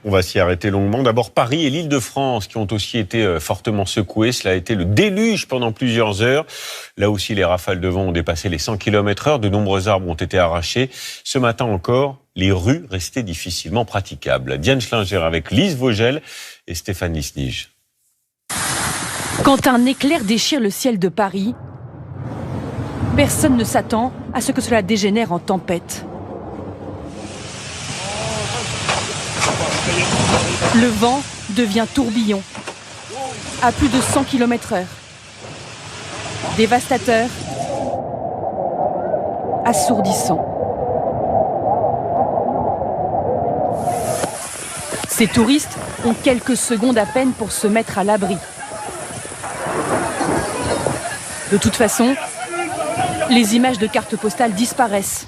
On va s'y arrêter longuement. D'abord Paris et l'Île-de-France qui ont aussi été fortement secoués. Cela a été le déluge pendant plusieurs heures. Là aussi, les rafales de vent ont dépassé les 100 km/h. De nombreux arbres ont été arrachés. Ce matin encore, les rues restaient difficilement praticables. Diane Schlinger avec Lise Vogel et Stéphanie Snige. Quand un éclair déchire le ciel de Paris, personne ne s'attend à ce que cela dégénère en tempête. Le vent devient tourbillon, à plus de 100 km/h. Dévastateur, assourdissant. Ces touristes ont quelques secondes à peine pour se mettre à l'abri. De toute façon, les images de cartes postales disparaissent,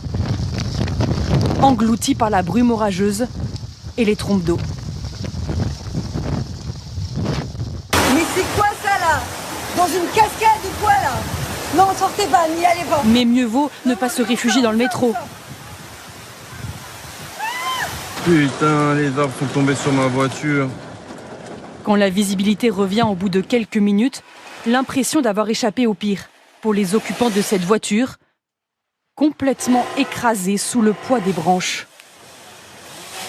englouties par la brume orageuse et les trompes d'eau. Mais c'est quoi ça là? Dans une cascade ou quoi là? Non, sortez pas, n'y allez pas. Mais mieux vaut ne pas se réfugier dans le métro. Putain, les arbres sont tombés sur ma voiture. Quand la visibilité revient au bout de quelques minutes, l'impression d'avoir échappé au pire pour les occupants de cette voiture, complètement écrasés sous le poids des branches.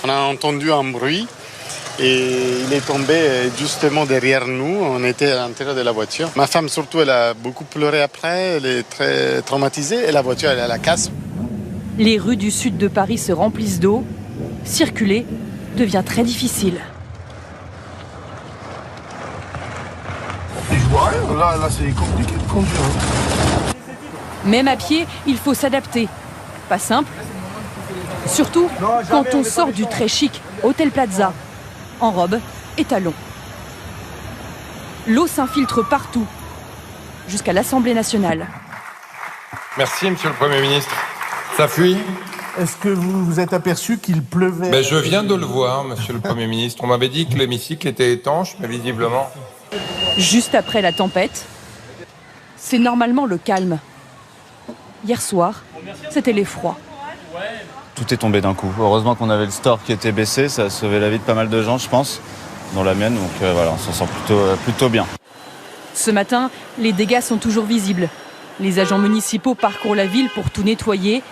On a entendu un bruit et il est tombé justement derrière nous. On était à l'intérieur de la voiture. Ma femme surtout, elle a beaucoup pleuré après, elle est très traumatisée et la voiture, elle a la casse. Les rues du sud de Paris se remplissent d'eau. Circuler devient très difficile. Là, c'est compliqué de conduire. Même à pied, il faut s'adapter. Pas simple. Surtout quand on sort du très chic Hôtel Plaza, en robe et talons. L'eau s'infiltre partout, jusqu'à l'Assemblée nationale. Merci, Monsieur le Premier ministre. Ça fuit ? Est-ce que vous vous êtes aperçu qu'il pleuvait? Je viens de le voir, Monsieur le Premier ministre. On m'avait dit que l'hémicycle était étanche, mais visiblement... Juste après la tempête, c'est normalement le calme. Hier soir, c'était l'effroi. Tout est tombé d'un coup. Heureusement qu'on avait le store qui était baissé, ça a sauvé la vie de pas mal de gens, je pense, dont la mienne, donc voilà, on s'en sort plutôt bien. Ce matin, les dégâts sont toujours visibles. Les agents municipaux parcourent la ville pour tout nettoyer,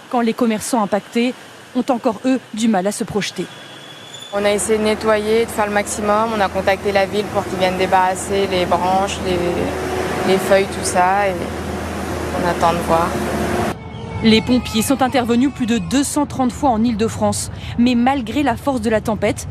quand les commerçants impactés ont encore, eux, du mal à se projeter. On a essayé de nettoyer, de faire le maximum. On a contacté la ville pour qu'ils viennent débarrasser les branches, les feuilles, tout ça. Et on attend de voir. Les pompiers sont intervenus plus de 230 fois en Île-de-France. Mais malgré la force de la tempête,